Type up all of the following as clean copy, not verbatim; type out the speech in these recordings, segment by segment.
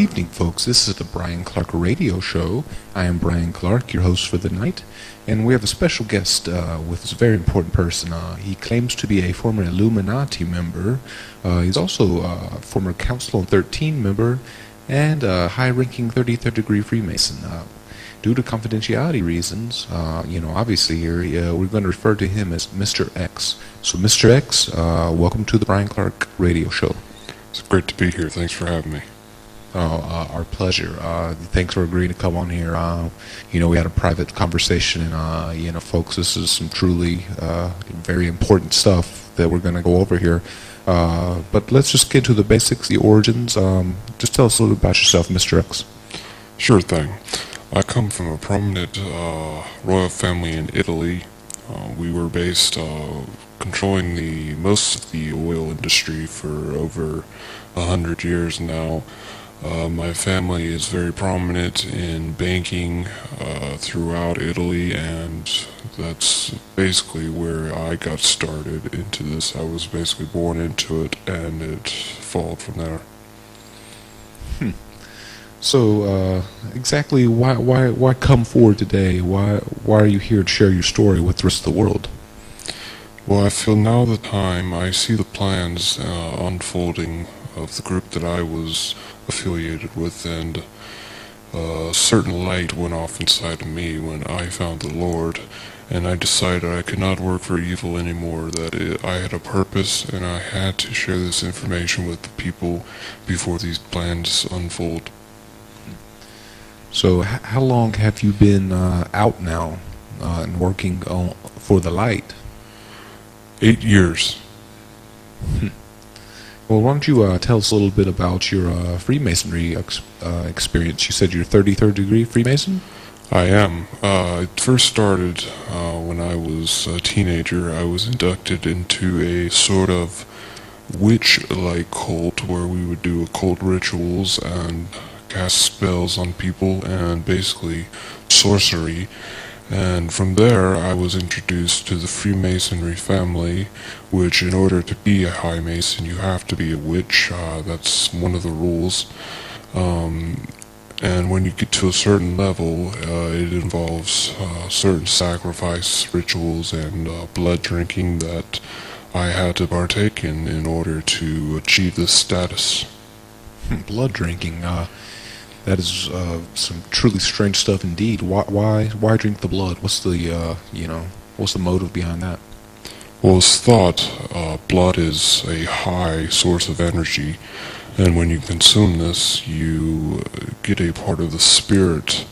evening, folks. This is the Brian Clarke Radio Show. I am Brian Clarke, your host for the night, and we have a special guest with this very important person. He claims to be a former Illuminati member. He's also a former Council on 13 member and a high-ranking 33rd degree Freemason. Due to confidentiality reasons, obviously here, we're going to refer to him as Mr. X. So, Mr. X, welcome to the Brian Clarke Radio Show. It's great to be here. Thanks for having me. Our pleasure. Thanks for agreeing to come on here. We had a private conversation, and, folks, this is some truly very important stuff that we're going to go over here. But let's just get to the basics, the origins. Just tell us a little bit about yourself, Mr. X. Sure thing. I come from a prominent royal family in Italy. We were based controlling most of the oil industry for over 100 years now. My family is very prominent in banking throughout Italy, and that's basically where I got started into this. I was basically born into it, and it followed from there. So, exactly why come forward today? Why are you here to share your story with the rest of the world? Well, I feel now the time. I see the plans unfolding of the group that I was affiliated with, and a certain light went off inside of me when I found the Lord, and I decided I could not work for evil anymore, that I had a purpose, and I had to share this information with the people before these plans unfold. So how long have you been out now and working for the light? 8 years. Well, why don't you tell us a little bit about your Freemasonry experience? You said you're 33rd degree Freemason? I am. It first started when I was a teenager. I was inducted into a sort of witch-like cult where we would do occult rituals and cast spells on people and basically sorcery. And from there I was introduced to the Freemasonry family, which in order to be a High Mason you have to be a witch. That's one of the rules. And when you get to a certain level, it involves certain sacrifice rituals and blood drinking that I had to partake in order to achieve this status. Blood drinking, that is some truly strange stuff indeed. Why drink the blood? What's the what's the motive behind that? Well, it's thought blood is a high source of energy, and when you consume this, you get a part of the spirit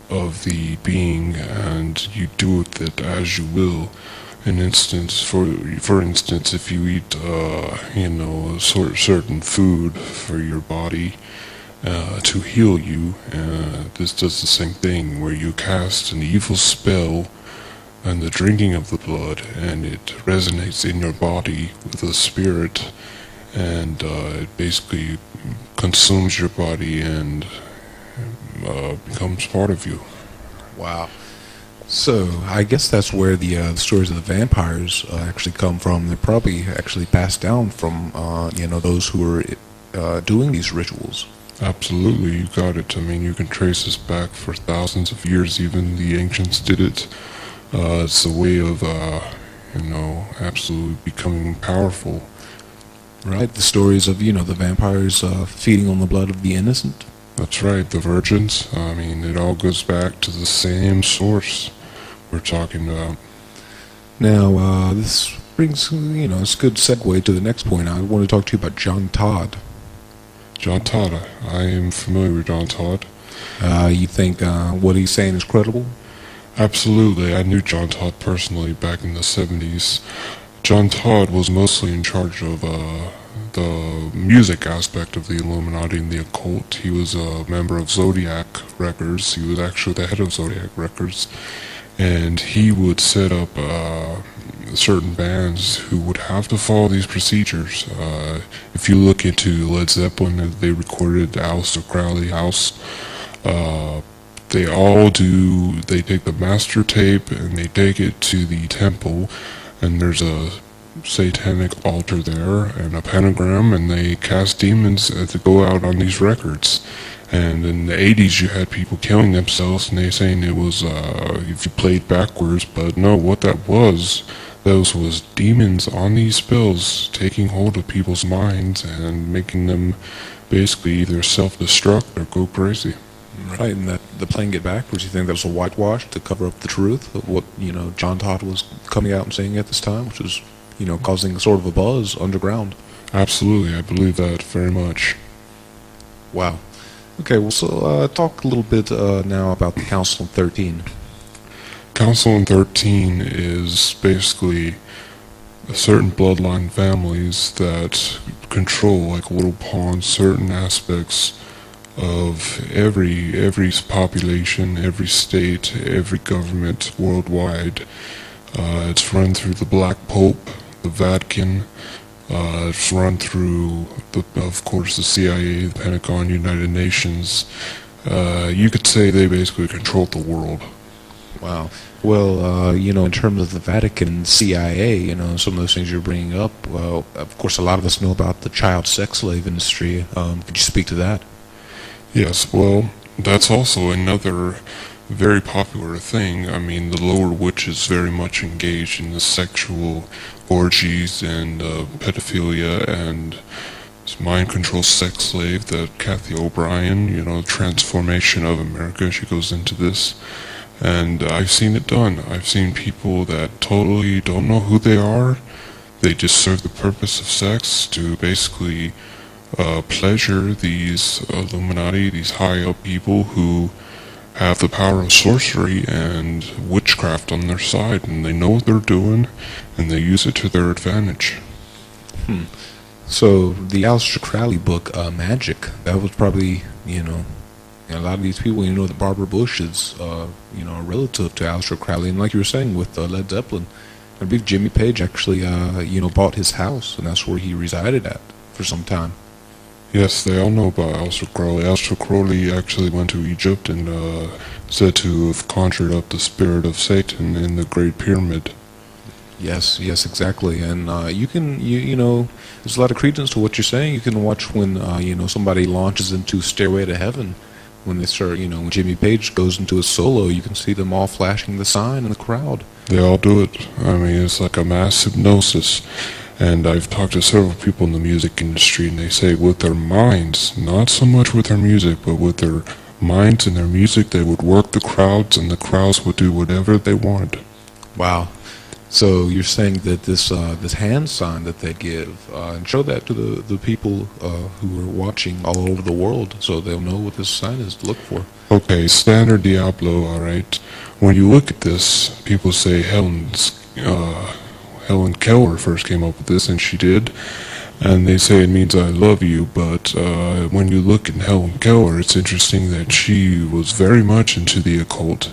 of the being, and you do with it as you will. For instance, if you eat certain food for your body to heal you, this does the same thing, where you cast an evil spell and the drinking of the blood, and it resonates in your body with the spirit, and it basically consumes your body and becomes part of you. Wow. So I guess that's where the stories of the vampires actually come from. They're probably actually passed down from those who were doing these rituals. Absolutely, you got it. I mean, you can trace this back for thousands of years. Even the ancients did it. It's a way of, absolutely becoming powerful. Right, the stories of, the vampires feeding on the blood of the innocent. That's right, the virgins. I mean, it all goes back to the same source we're talking about. Now, this brings, it's a good segue to the next point. I want to talk to you about John Todd. John Todd, I am familiar with John Todd. You think what he's saying is credible? Absolutely. I knew John Todd personally back in the 70s. John Todd was mostly in charge of the music aspect of the Illuminati and the occult. He was a member of Zodiac Records. He was actually the head of Zodiac Records. And he would set up certain bands who would have to follow these procedures. If you look into Led Zeppelin, they recorded Aleister Crowley House. They take the master tape and they take it to the temple, and there's a satanic altar there and a pentagram, and they cast demons to go out on these records. And in the 80s, you had people killing themselves, and they saying it was if you played backwards. But no, what that was, those was demons on these spells taking hold of people's minds and making them basically either self-destruct or go crazy. Right, and that the playing it backwards, you think that was a whitewash to cover up the truth of what, John Todd was coming out and saying at this time, which was, causing sort of a buzz underground. Absolutely, I believe that very much. Wow. Okay, well, so talk a little bit now about the Council of 13. Council of 13 is basically certain bloodline families that control, like little pawns, certain aspects of every population, every state, every government worldwide. It's run through the Black Pope, the Vatican. It's run through, of course, the CIA, the Pentagon, United Nations. You could say they basically control the world. Wow. Well, in terms of the Vatican, CIA, some of those things you're bringing up, well, of course, a lot of us know about the child sex slave industry. Could you speak to that? Yes, well, that's also another very popular thing. I mean, the lower witches very much engaged in the sexual orgies and pedophilia and mind control sex slave, the Kathy O'Brien, transformation of America. She goes into this. And I've seen it done. I've seen people that totally don't know who they are. They just serve the purpose of sex to basically pleasure these Illuminati, these high-up people who have the power of sorcery and witchcraft on their side, and they know what they're doing, and they use it to their advantage. So the Aleister Crowley book, Magic, that was probably, a lot of these people, that Barbara Bush is, a relative to Aleister Crowley, and like you were saying with Led Zeppelin, I believe Jimmy Page actually, bought his house, and that's where he resided at for some time. Yes, they all know about Aleister Crowley. Aleister Crowley actually went to Egypt and said to have conjured up the spirit of Satan in the Great Pyramid. Yes, exactly. And you can, there's a lot of credence to what you're saying. You can watch when, somebody launches into Stairway to Heaven. When they start, when Jimmy Page goes into a solo, you can see them all flashing the sign in the crowd. They all do it. I mean, it's like a mass hypnosis. And I've talked to several people in the music industry, and they say with their minds, not so much with their music, but with their minds and their music, they would work the crowds, and the crowds would do whatever they wanted. Wow. So you're saying that this hand sign that they give, and show that to the people who are watching all over the world, so they'll know what this sign is to look for. Okay, standard Diablo, alright. When you look at this, people say Helen Keller first came up with this, and she did. And they say it means I love you, but when you look at Helen Keller, it's interesting that she was very much into the occult.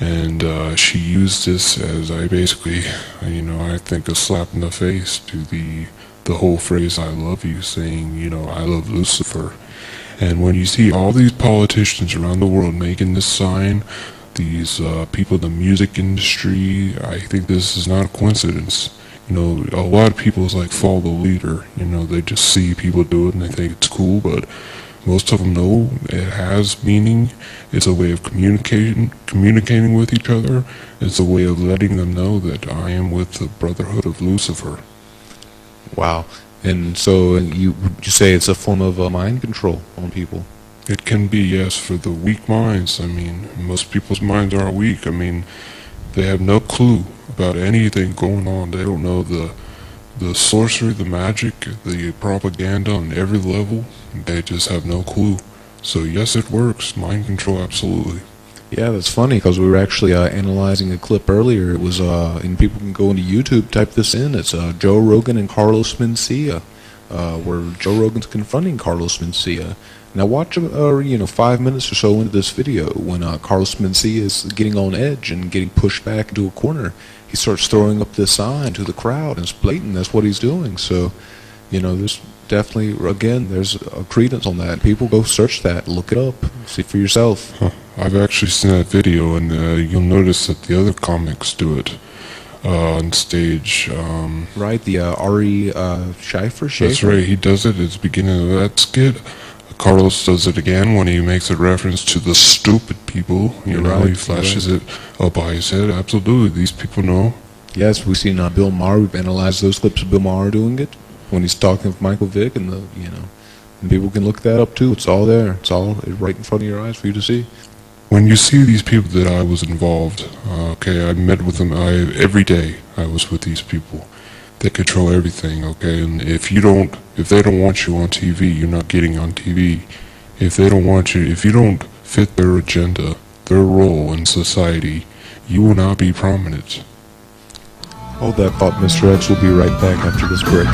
And she used this as I think a slap in the face to the whole phrase I love you, saying, I love Lucifer. And when you see all these politicians around the world making this sign, these people in the music industry, I think this is not a coincidence. A lot of people is like follow the leader. They just see people do it and they think it's cool, but most of them know it has meaning. It's a way of communicating with each other. It's a way of letting them know that I am with the Brotherhood of Lucifer. Wow. And so you say it's a form of mind control on people? It can be, yes, for the weak minds. I mean, most people's minds are weak. I mean, they have no clue about anything going on. They don't know the sorcery, the magic, the propaganda on every level. They just have no clue. So yes, it works. Mind control, absolutely. Yeah, that's funny because we were actually analyzing a clip earlier. It was, and people can go into YouTube, type this in. It's Joe Rogan and Carlos Mencia, where Joe Rogan's confronting Carlos Mencia. Now watch 5 minutes or so into this video when Carlos Mencia is getting on edge and getting pushed back into a corner. He starts throwing up this sign to the crowd, and it's blatant. That's what he's doing. So, there's definitely, again, there's a credence on that. People go search that, look it up, see for yourself. I've actually seen that video, and you'll notice that the other comics do it. on stage. Right, the Ari Schaefer. That's right, he does it at the beginning of that skit. Carlos does it again when he makes a reference to the stupid people. You know, right, he flashes it up by his head. Absolutely, these people know. Yes, we've seen Bill Maher. We've analyzed those clips of Bill Maher doing it when he's talking with Michael Vick, and and people can look that up too. It's all there. It's all right in front of your eyes for you to see. When you see these people that I was involved, okay, I met with them every day. I was with these people. They control everything, okay, and if they don't want you on TV, you're not getting on TV. If they don't want you, if you don't fit their agenda, their role in society, you will not be prominent. Hold that thought, Mr. X. We'll be right back after this break.